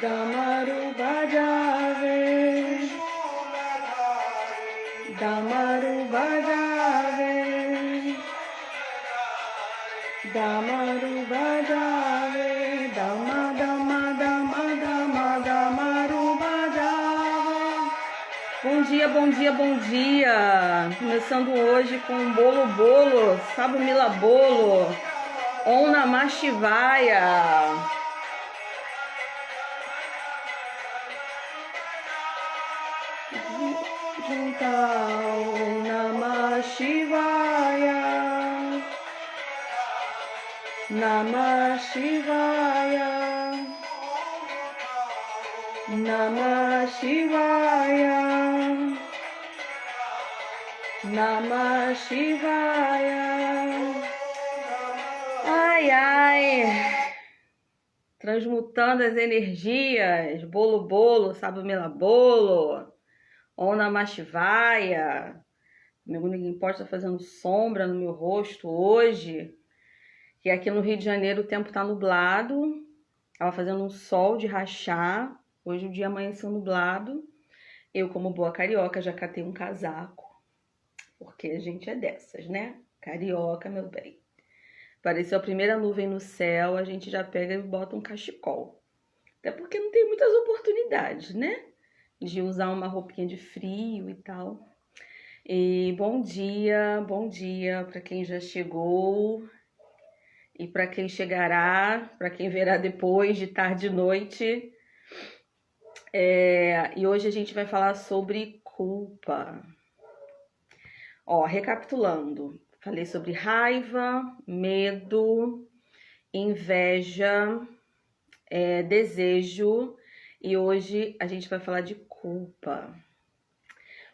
डमरू बजावे, डमरू बजावे, डमरू बजावे, डम डम डम डम डमरू बजावे. Bom dia, bom dia, bom dia! Começando hoje com bolo bolo, sabe mila bolo, Om Namah Shivaya. Junta Om Namah Shivaya, Namah Shivaya, Namah Shivaya, Namah Shivaya. Ai, ai, transmutando as energias, bolo bolo, sabe mila bolo, Om Namah Shivaya. Ninguém pode estar fazendo sombra no meu rosto hoje, que aqui no Rio de Janeiro o tempo está nublado, estava fazendo um sol de rachar, hoje o dia amanheceu nublado. Eu, como boa carioca, já catei um casaco, porque a gente é dessas, né? Carioca, meu bem. Apareceu a primeira nuvem no céu, a gente já pega e bota um cachecol. Até porque não tem muitas oportunidades, né? De usar uma roupinha de frio e tal. E bom dia para quem já chegou e para quem chegará, para quem verá depois, de tarde e noite. E hoje a gente vai falar sobre culpa. Ó, recapitulando, falei sobre raiva, medo, inveja, desejo, e hoje a gente vai falar de culpa.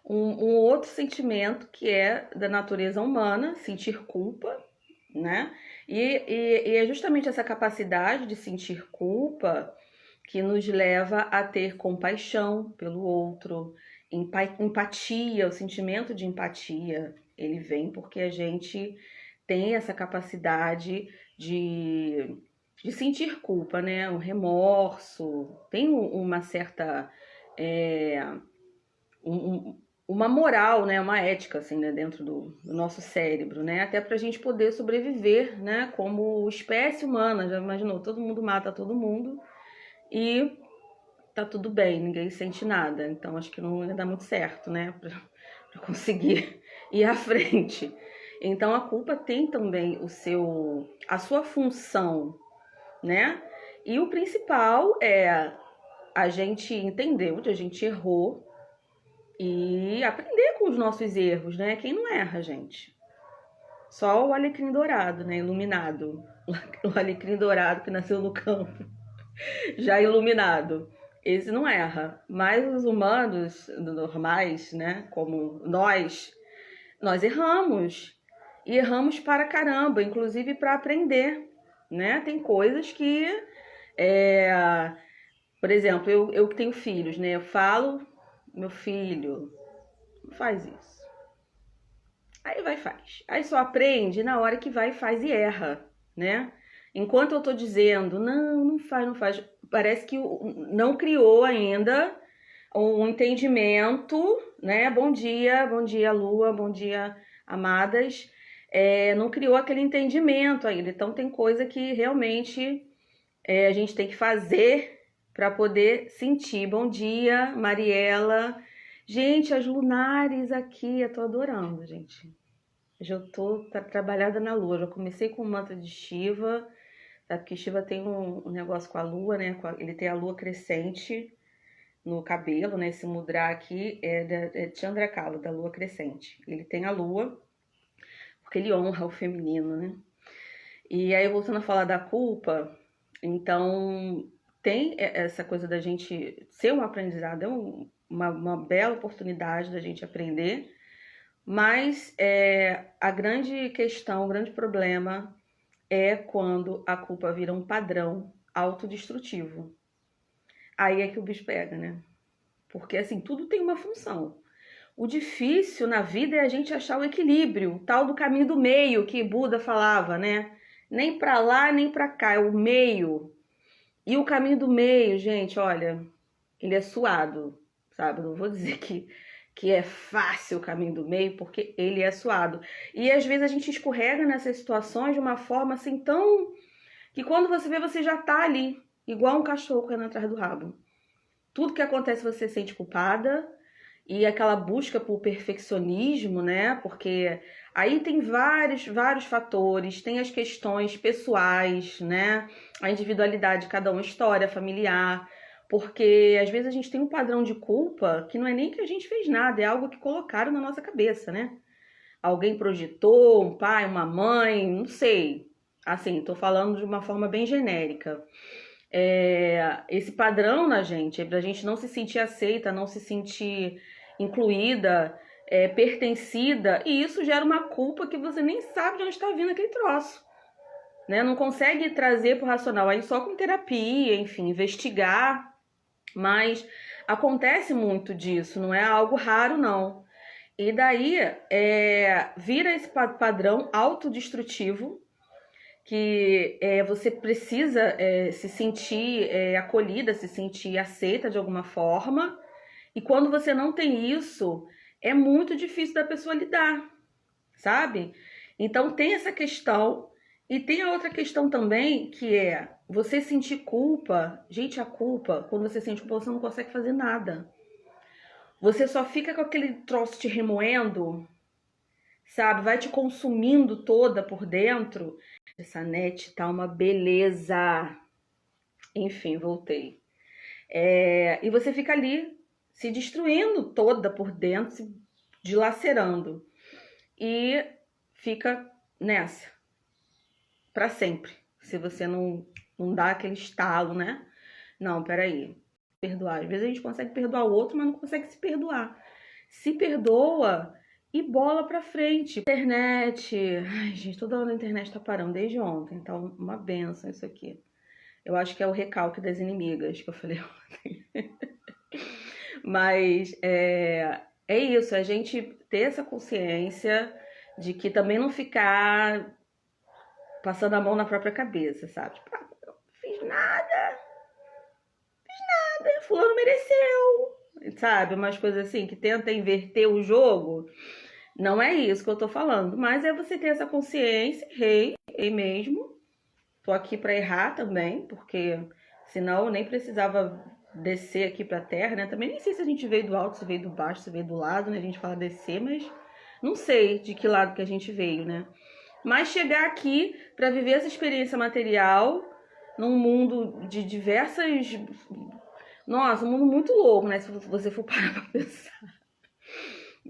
Um outro sentimento que é da natureza humana, sentir culpa, né? E é justamente essa capacidade de sentir culpa que nos leva a ter compaixão pelo outro, empatia, o sentimento de empatia, ele vem porque a gente tem essa capacidade de sentir culpa, né? Um remorso, tem uma certa... uma moral, né, uma ética, assim, né, dentro do nosso cérebro, né, até pra gente poder sobreviver, né, como espécie humana. Já imaginou, todo mundo mata todo mundo e tá tudo bem, ninguém sente nada, então acho que não ia dar muito certo, né, pra conseguir ir à frente. Então a culpa tem também a sua função, né, e o principal é a gente entender onde a gente errou, e aprender com os nossos erros, né? Quem não erra, gente? Só o alecrim dourado, né? Iluminado. O alecrim dourado que nasceu no campo, já iluminado. Esse não erra. Mas os humanos normais, né? Como nós erramos. E erramos para caramba, inclusive para aprender, né? Tem coisas que... Por exemplo, eu que tenho filhos, né? Eu falo... Meu filho, não faz isso. Aí vai e faz. Aí só aprende na hora que vai e faz e erra, né? Enquanto eu tô dizendo, não faz. Parece que não criou ainda um entendimento, né? Bom dia, Lua, bom dia, amadas. Não criou aquele entendimento ainda. Então tem coisa que realmente a gente tem que fazer para poder sentir. Bom dia, Mariela. Gente, as lunares aqui, eu tô adorando, gente. Já tô trabalhada na lua. Já comecei com o mantra de Shiva, tá? Porque Shiva tem um negócio com a lua, né? Ele tem a lua crescente no cabelo, né? Esse mudra aqui é de Chandrakala, da lua crescente. Ele tem a lua, porque ele honra o feminino, né? E aí, voltando a falar da culpa, então... tem essa coisa da gente ser um aprendizado, é uma bela oportunidade da gente aprender, mas a grande questão, o grande problema é quando a culpa vira um padrão autodestrutivo. Aí é que o bicho pega, né? Porque assim, tudo tem uma função. O difícil na vida é a gente achar o equilíbrio, o tal do caminho do meio que Buda falava, né? Nem pra lá, nem pra cá, é o meio. E o caminho do meio, gente, olha, ele é suado, sabe? Não vou dizer que é fácil o caminho do meio, porque ele é suado. E às vezes a gente escorrega nessas situações de uma forma assim tão... que quando você vê, você já tá ali, igual um cachorro correndo atrás do rabo. Tudo que acontece você se sente culpada, e aquela busca por perfeccionismo, né? Porque aí tem vários fatores, tem as questões pessoais, né? A individualidade de cada um, história familiar, porque às vezes a gente tem um padrão de culpa que não é nem que a gente fez nada, é algo que colocaram na nossa cabeça, né? Alguém projetou, um pai, uma mãe, não sei. Assim, tô falando de uma forma bem genérica. Esse padrão na gente, é pra gente não se sentir aceita, não se sentir incluída, pertencida, e isso gera uma culpa que você nem sabe de onde está vindo aquele troço, né? Não consegue trazer pro racional, aí só com terapia, enfim, investigar, mas acontece muito disso, não é algo raro, não. E daí vira esse padrão autodestrutivo, que você precisa se sentir acolhida, se sentir aceita de alguma forma. E quando você não tem isso, é muito difícil da pessoa lidar, sabe? Então tem essa questão. E tem a outra questão também, que é você sentir culpa. Gente, a culpa, quando você sente culpa, você não consegue fazer nada. Você só fica com aquele troço te remoendo, sabe? Vai te consumindo toda por dentro. Essa net tá uma beleza. Enfim, voltei. E você fica ali se destruindo toda por dentro, se dilacerando. E fica nessa para sempre. Se você não dá aquele estalo, né? Não, peraí. Perdoar. Às vezes a gente consegue perdoar o outro, mas não consegue se perdoar. Se perdoa e bola pra frente. Internet. Ai, gente, toda hora a internet tá parando desde ontem. Então, uma benção isso aqui. Eu acho que é o recalque das inimigas que eu falei ontem. Mas é isso, a gente ter essa consciência de que também não ficar passando a mão na própria cabeça, sabe? Tipo, eu não fiz nada, fulano mereceu, sabe? Umas coisas assim que tenta inverter o jogo. Não é isso que eu tô falando, mas é você ter essa consciência, errei mesmo. Tô aqui pra errar também, porque senão eu nem precisava descer aqui pra terra, né? Também nem sei se a gente veio do alto, se veio do baixo, se veio do lado, né? A gente fala descer, mas não sei de que lado que a gente veio, né? Mas chegar aqui pra viver essa experiência material num mundo de diversas... Nossa, um mundo muito louco, né? Se você for parar pra pensar.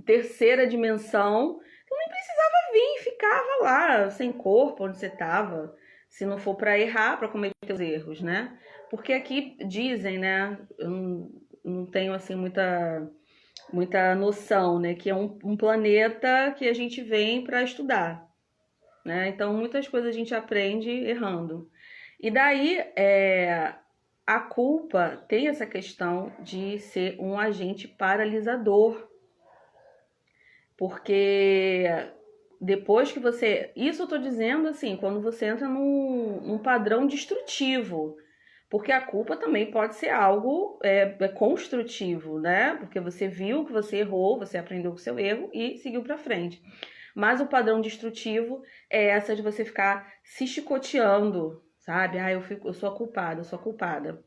Terceira dimensão, eu nem precisava vir, ficava lá, sem corpo, onde você tava, se não for para errar, para cometer os erros, né? Porque aqui dizem, né? Eu não tenho assim muita noção, né? Que é um planeta que a gente vem para estudar, né? Então muitas coisas a gente aprende errando. E daí a culpa tem essa questão de ser um agente paralisador. Porque depois que você... Isso eu tô dizendo assim, quando você entra num padrão destrutivo. Porque a culpa também pode ser algo construtivo, né? Porque você viu que você errou, você aprendeu com o seu erro e seguiu pra frente. Mas o padrão destrutivo é essa de você ficar se chicoteando, sabe? Ah, eu sou a culpada, eu sou a culpada.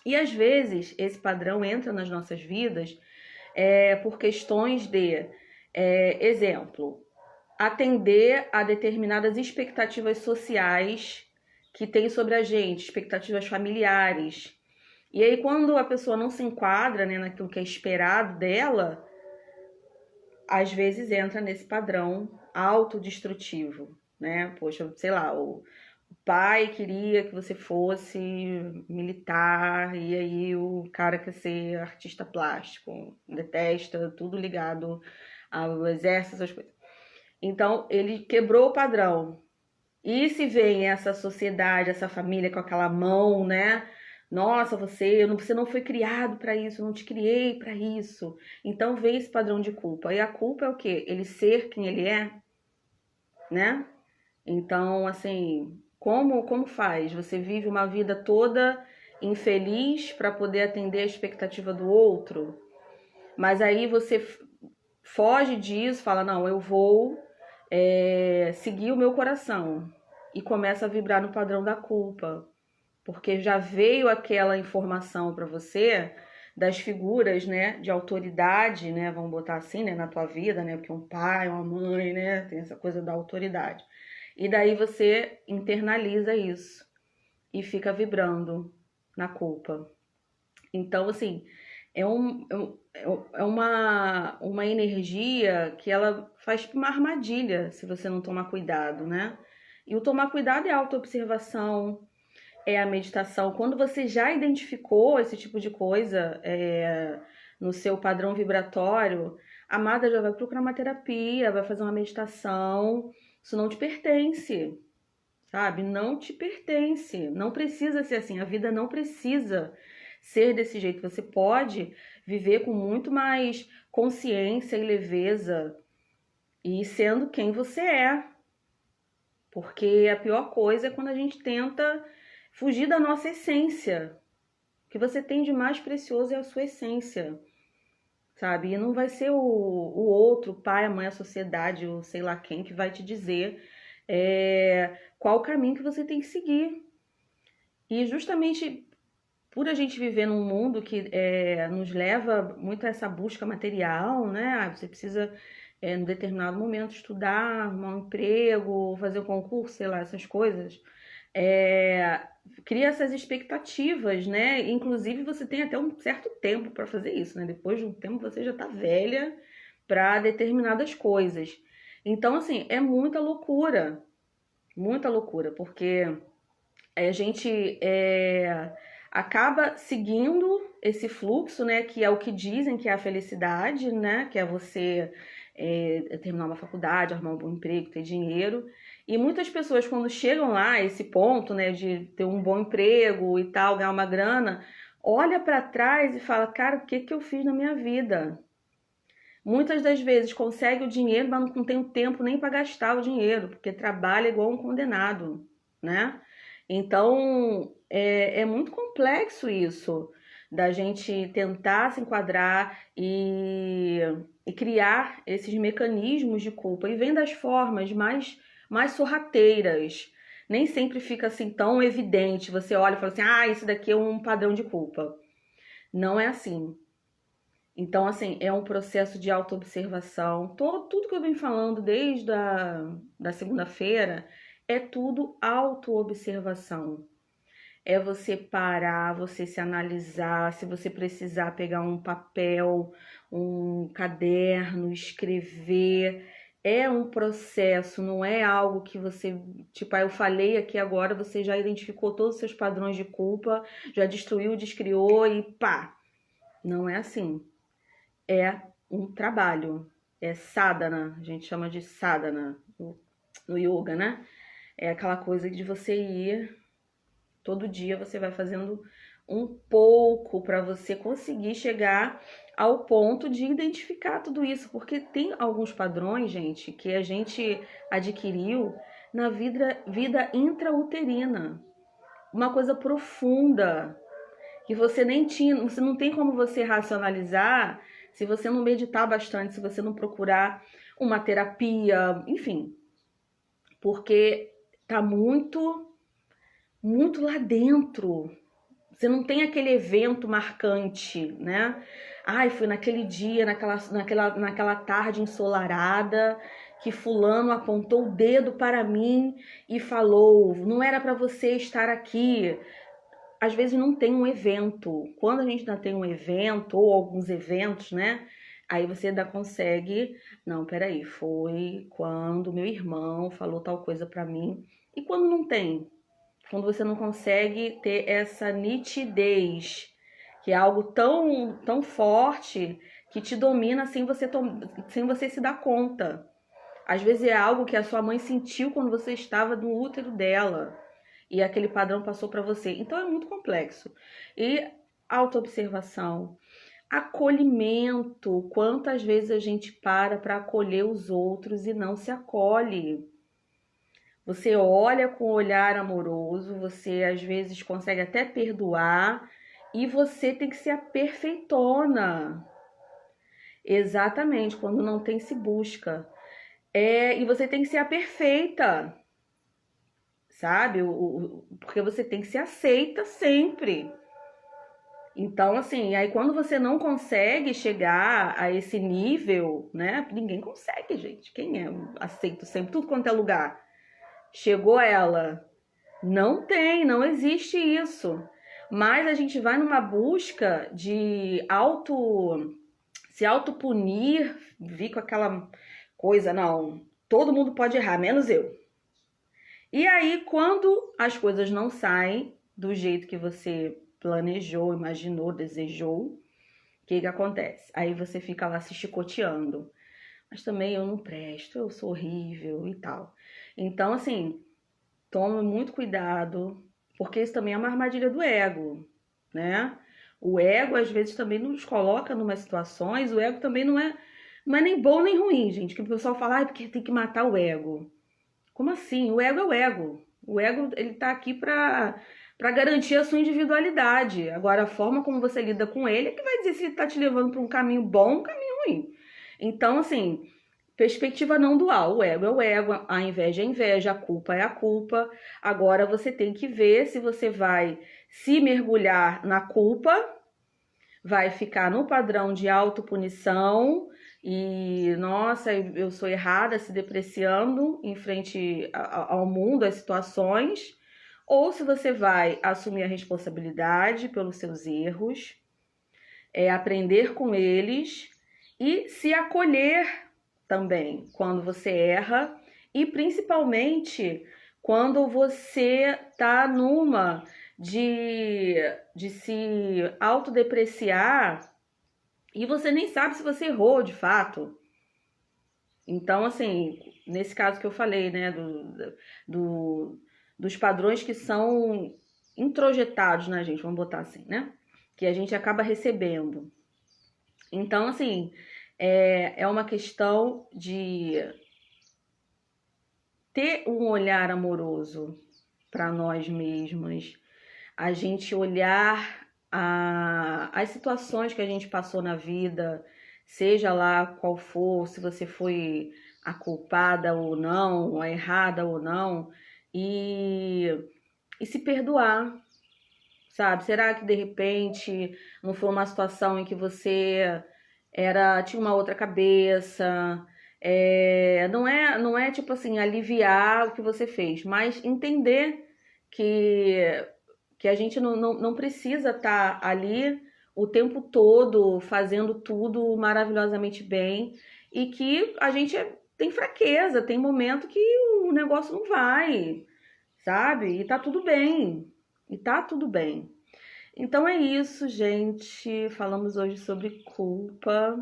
E às vezes esse padrão entra nas nossas vidas por questões de... exemplo, atender a determinadas expectativas sociais que tem sobre a gente, expectativas familiares. E aí, quando a pessoa não se enquadra, né, naquilo que é esperado dela, às vezes entra nesse padrão autodestrutivo, né? Poxa, sei lá, o pai queria que você fosse militar, e aí o cara quer ser artista plástico, detesta tudo ligado ao exército, essas coisas. Então, ele quebrou o padrão. E se vem essa sociedade, essa família com aquela mão, né? Nossa, você não foi criado para isso, eu não te criei para isso. Então vem esse padrão de culpa. E a culpa é o quê? Ele ser quem ele é, né? Então, assim, como faz? Você vive uma vida toda infeliz para poder atender a expectativa do outro. Mas aí você foge disso, fala, não, eu vou seguir o meu coração. E começa a vibrar no padrão da culpa. Porque já veio aquela informação para você das figuras, né, de autoridade, né, vamos botar assim, né, na tua vida, né, porque um pai, uma mãe, né, tem essa coisa da autoridade. E daí você internaliza isso e fica vibrando na culpa. Então, assim, é uma energia que ela faz tipo uma armadilha se você não tomar cuidado, né? E o tomar cuidado é a autoobservação, é a meditação. Quando você já identificou esse tipo de coisa no seu padrão vibratório, a amada já vai procurar uma terapia, vai fazer uma meditação. Isso não te pertence, sabe? Não te pertence. Não precisa ser assim. A vida não precisa ser desse jeito. Você pode viver com muito mais consciência e leveza e sendo quem você é. Porque a pior coisa é quando a gente tenta fugir da nossa essência. O que você tem de mais precioso é a sua essência, sabe? E não vai ser o outro, o pai, a mãe, a sociedade, ou sei lá quem, que vai te dizer qual o caminho que você tem que seguir. E justamente por a gente viver num mundo que nos leva muito a essa busca material, né? Você precisa, em determinado momento, estudar, arrumar um emprego, fazer um concurso, sei lá, essas coisas. Cria essas expectativas, né? Inclusive, você tem até um certo tempo para fazer isso, né? Depois de um tempo, você já tá velha para determinadas coisas. Então, assim, é muita loucura, porque a gente acaba seguindo esse fluxo, né? Que é o que dizem que é a felicidade, né? Que é você terminar uma faculdade, arrumar um bom emprego, ter dinheiro. E muitas pessoas, quando chegam lá, a esse ponto, né? De ter um bom emprego e tal, ganhar uma grana, olha para trás e fala, cara, o que que eu fiz na minha vida? Muitas das vezes consegue o dinheiro, mas não tem o tempo nem para gastar o dinheiro, porque trabalha igual um condenado, né? Então, é muito complexo isso, da gente tentar se enquadrar e criar esses mecanismos de culpa. E vem das formas mais sorrateiras. Nem sempre fica assim tão evidente. Você olha e fala assim, ah, isso daqui é um padrão de culpa. Não é assim. Então, assim, é um processo de autoobservação. Tudo que eu venho falando desde da segunda-feira é tudo autoobservação. É você parar, você se analisar, se você precisar pegar um papel, um caderno, escrever. É um processo, não é algo que você, tipo, eu falei aqui agora, você já identificou todos os seus padrões de culpa, já destruiu, descriou e pá. Não é assim. É um trabalho. É sadhana, a gente chama de sadhana no yoga, né? É aquela coisa de você ir, todo dia você vai fazendo um pouco para você conseguir chegar ao ponto de identificar tudo isso, porque tem alguns padrões, gente, que a gente adquiriu na vida intrauterina, uma coisa profunda que você nem tinha, você não tem como você racionalizar se você não meditar bastante, se você não procurar uma terapia, enfim, porque tá muito lá dentro. Você não tem aquele evento marcante, né? Ai, foi naquele dia, naquela tarde ensolarada, que fulano apontou o dedo para mim e falou: não era para você estar aqui. Às vezes não tem um evento. Quando a gente ainda tem um evento, ou alguns eventos, né? Aí você ainda consegue. Não, peraí, foi quando meu irmão falou tal coisa pra mim. E quando não tem? Quando você não consegue ter essa nitidez, que é algo tão forte que te domina sem você se dar conta. Às vezes é algo que a sua mãe sentiu quando você estava no útero dela e aquele padrão passou para você. Então é muito complexo. E autoobservação, acolhimento, quantas vezes a gente para acolher os outros e não se acolhe. Você olha com um olhar amoroso, você às vezes consegue até perdoar e você tem que ser a perfeitona. Exatamente, quando não tem se busca. E você tem que ser a perfeita, sabe? Porque você tem que ser aceita sempre. Então, assim, aí quando você não consegue chegar a esse nível, né? Ninguém consegue, gente. Quem é aceito sempre, tudo quanto é lugar. Chegou ela. Não tem, não existe isso. Mas a gente vai numa busca de se autopunir, vir com aquela coisa, não, todo mundo pode errar, menos eu. E aí, quando as coisas não saem do jeito que você planejou, imaginou, desejou, o que acontece? Aí você fica lá se chicoteando. Mas também eu não presto, eu sou horrível e tal. Então, assim, tome muito cuidado, porque isso também é uma armadilha do ego, né? O ego, às vezes, também nos coloca em umas situações, o ego também não é nem bom nem ruim, gente. Que o pessoal fala, porque tem que matar o ego. Como assim? O ego é o ego. O ego, ele tá aqui para garantir a sua individualidade. Agora, a forma como você lida com ele é que vai dizer se ele tá te levando para um caminho bom ou um caminho ruim. Então, assim, perspectiva não dual. O ego é o ego, a inveja é a inveja, a culpa é a culpa. Agora, você tem que ver se você vai se mergulhar na culpa, vai ficar no padrão de autopunição e, nossa, eu sou errada, se depreciando em frente ao mundo, às situações, ou se você vai assumir a responsabilidade pelos seus erros, aprender com eles e se acolher também quando você erra e principalmente quando você tá numa de se autodepreciar e você nem sabe se você errou de fato. Então, assim, nesse caso que eu falei, né, dos padrões que são introjetados na gente, vamos botar assim, né? Que a gente acaba recebendo. Então, assim, é uma questão de ter um olhar amoroso para nós mesmos, a gente olhar as situações que a gente passou na vida, seja lá qual for, se você foi a culpada ou não, a errada ou não, e se perdoar, sabe? Será que de repente não foi uma situação em que você tinha uma outra cabeça? Não é tipo assim, aliviar o que você fez, mas entender que, que a gente não precisa estar ali o tempo todo fazendo tudo maravilhosamente bem e que a gente tem fraqueza, tem momento que o negócio não vai, sabe? E tá tudo bem. E tá tudo bem. Então é isso, gente. Falamos hoje sobre culpa.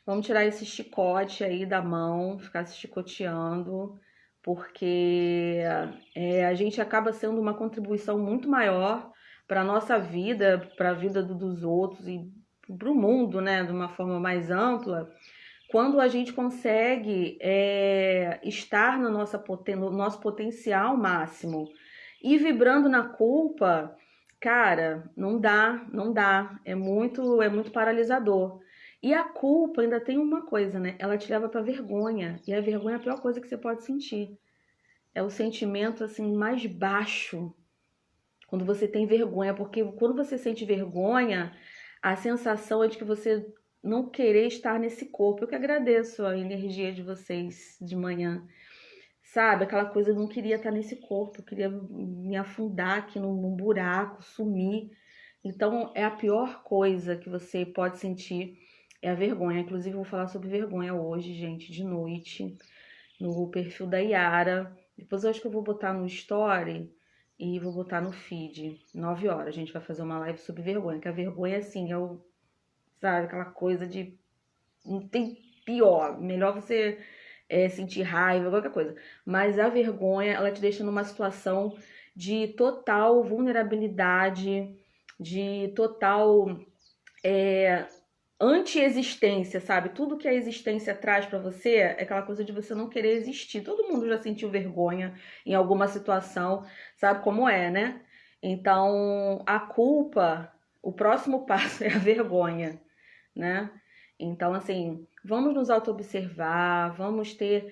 Vamos tirar esse chicote aí da mão, ficar se chicoteando, porque a gente acaba sendo uma contribuição muito maior para a nossa vida, para a vida dos outros e para o mundo, né, de uma forma mais ampla, quando a gente consegue estar no nosso potencial máximo e vibrando na culpa, cara, não dá, não dá. É muito paralisador. E a culpa ainda tem uma coisa, né? Ela te leva pra vergonha. E a vergonha é a pior coisa que você pode sentir. É o sentimento assim mais baixo quando você tem vergonha, porque quando você sente vergonha, a sensação é de que você não querer estar nesse corpo. Eu que agradeço a energia de vocês de manhã. Sabe, aquela coisa, eu não queria estar nesse corpo, eu queria me afundar aqui num buraco, sumir. Então, é a pior coisa que você pode sentir, é a vergonha. Inclusive, eu vou falar sobre vergonha hoje, gente, de noite, no perfil da Yara. Depois eu acho que eu vou botar no story e vou botar no feed. 9 horas, a gente vai fazer uma live sobre vergonha, que a vergonha, assim, sabe, aquela coisa de... Não tem pior, melhor você sentir raiva, qualquer coisa. Mas a vergonha, ela te deixa numa situação de total vulnerabilidade, de total anti-existência, sabe? Tudo que a existência traz pra você é aquela coisa de você não querer existir. Todo mundo já sentiu vergonha em alguma situação, sabe como é, né? Então, a culpa, o próximo passo é a vergonha, né? Então, assim, vamos nos auto-observar, vamos ter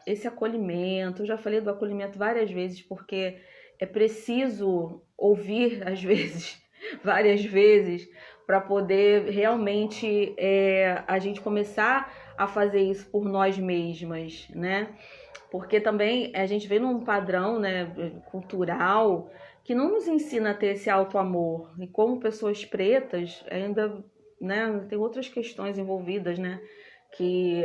esse acolhimento. Eu já falei do acolhimento várias vezes, porque é preciso ouvir, às vezes, várias vezes, para poder realmente a gente começar a fazer isso por nós mesmas, né? Porque também a gente vê num padrão, né, cultural que não nos ensina a ter esse auto-amor. E como pessoas pretas, ainda, né, tem outras questões envolvidas, né, que,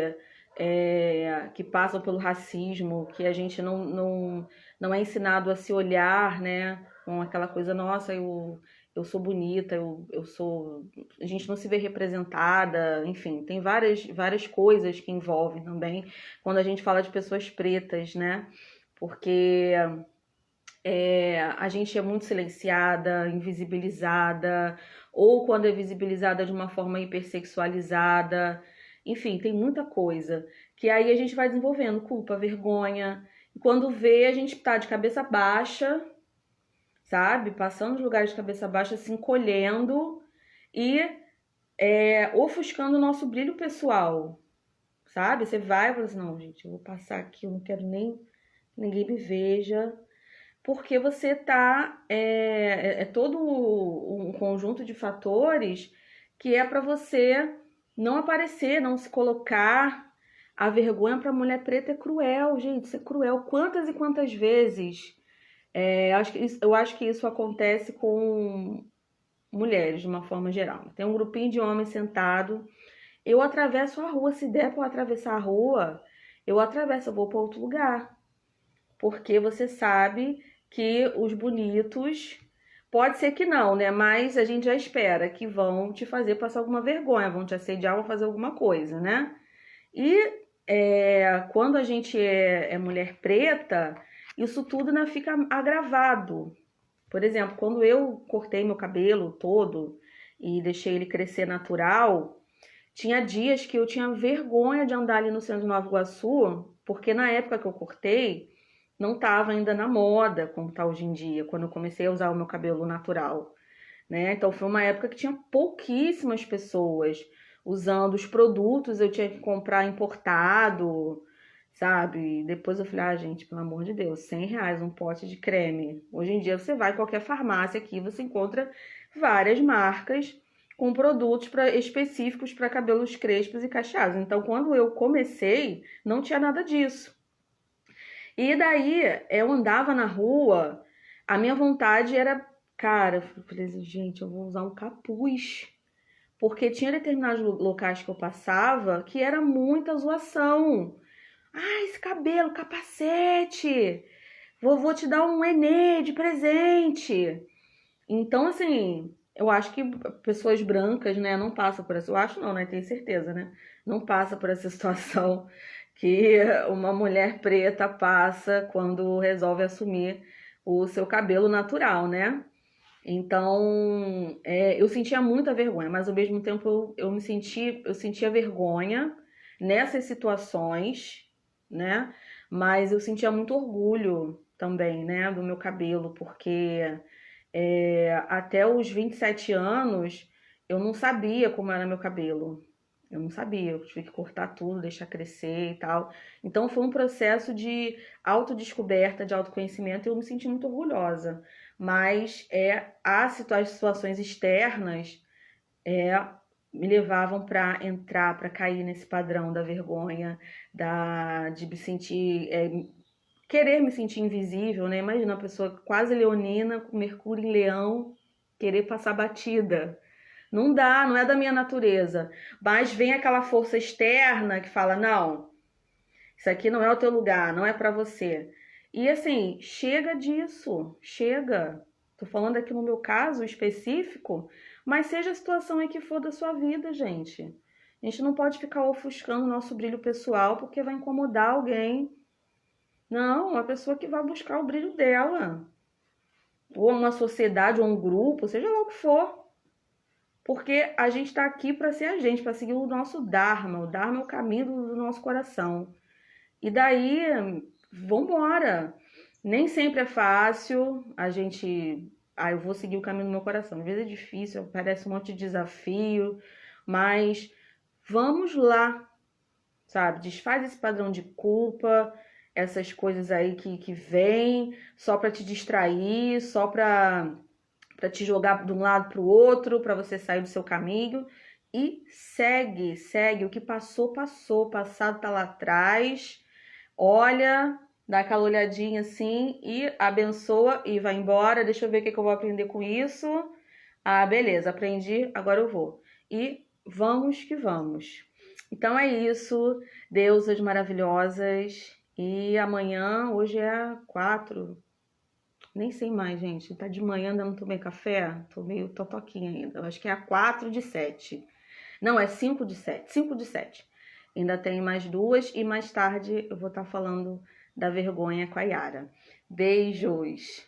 que passam pelo racismo, que a gente não é ensinado a se olhar, né, com aquela coisa, nossa, eu sou bonita, eu sou. A gente não se vê representada, enfim, tem várias coisas que envolvem também quando a gente fala de pessoas pretas, né? Porque a gente é muito silenciada, invisibilizada, ou quando é visibilizada de uma forma hipersexualizada. Enfim, tem muita coisa que aí a gente vai desenvolvendo culpa, vergonha. E quando vê, a gente tá de cabeça baixa, sabe? Passando os lugares de cabeça baixa, se encolhendo e ofuscando o nosso brilho pessoal, sabe? Você vai e fala assim, não, gente, eu vou passar aqui, eu não quero nem que ninguém me veja, porque você tá, todo um conjunto de fatores que é para você não aparecer, não se colocar. A vergonha para mulher preta é cruel, gente, isso é cruel. Quantas e quantas vezes eu acho que isso acontece com mulheres de uma forma geral. Tem um grupinho de homens sentado, eu atravesso a rua, se der para atravessar a rua, eu atravesso, eu vou para outro lugar. Porque você sabe que os bonitos, pode ser que não, né? Mas a gente já espera que vão te fazer passar alguma vergonha, vão te assediar, vão fazer alguma coisa, né? E quando a gente é mulher preta, isso tudo ainda fica agravado. Por exemplo, quando eu cortei meu cabelo todo e deixei ele crescer natural, tinha dias que eu tinha vergonha de andar ali no centro de Nova Iguaçu, porque na época que eu cortei, não estava ainda na moda como está hoje em dia, quando eu comecei a usar o meu cabelo natural, né? Então foi uma época que tinha pouquíssimas pessoas usando os produtos, eu tinha que comprar importado, sabe? Depois eu falei, ah, gente, pelo amor de Deus, R$ 100 um pote de creme. Hoje em dia você vai em qualquer farmácia aqui, você encontra várias marcas com produtos específicos para cabelos crespos e cacheados. Então, quando eu comecei, não tinha nada disso. E daí, eu andava na rua, a minha vontade era, cara, eu falei assim, gente, eu vou usar um capuz. Porque tinha determinados locais que eu passava que era muita zoação. Ah, esse cabelo, capacete. Vou te dar um Enê de presente. Então, assim, eu acho que pessoas brancas, né, não passam por essa. Eu acho não, né? Tenho certeza, né? Não passa por essa situação que uma mulher preta passa quando resolve assumir o seu cabelo natural, né? Então, eu sentia muita vergonha, mas ao mesmo tempo eu sentia vergonha nessas situações, né? Mas eu sentia muito orgulho também, né, do meu cabelo, porque até os 27 anos eu não sabia como era meu cabelo. Eu não sabia, eu tive que cortar tudo, deixar crescer e tal. Então foi um processo de autodescoberta, de autoconhecimento, e eu me senti muito orgulhosa. Mas as situações externas me levavam para entrar, para cair nesse padrão da vergonha, de me sentir, querer me sentir invisível, né? Imagina uma pessoa quase leonina, com Mercúrio em Leão, querer passar batida. Não dá, não é da minha natureza. Mas vem aquela força externa que fala: não, isso aqui não é o teu lugar, não é pra você. E assim, chega disso, chega. Tô falando aqui no meu caso específico, mas seja a situação em que for da sua vida, gente. A gente não pode ficar ofuscando o nosso brilho pessoal porque vai incomodar alguém. Não, uma pessoa que vai buscar o brilho dela. Ou uma sociedade, ou um grupo, seja lá o que for. Porque a gente tá aqui para ser a gente, para seguir o nosso Dharma. O Dharma é o caminho do nosso coração. E daí, vambora. Nem sempre é fácil a gente... eu vou seguir o caminho do meu coração. Às vezes é difícil, parece um monte de desafio, mas vamos lá, sabe? Desfaz esse padrão de culpa, essas coisas aí que vêm só para te distrair, só para te jogar de um lado para o outro, para você sair do seu caminho. E segue. O que passou, passou. O passado tá lá atrás. Olha, dá aquela olhadinha assim e abençoa e vai embora. Deixa eu ver o que eu vou aprender com isso. Beleza, aprendi, agora eu vou. E vamos que vamos. Então é isso, deusas maravilhosas. E amanhã, hoje é 4, nem sei mais, gente. Tá de manhã, ainda não tomei café. Tô meio totoquinha ainda. Eu acho que é a 4/7. Não, é 5/7. 5/7. Ainda tem mais 2 e mais tarde eu vou estar falando da vergonha com a Yara. Beijos!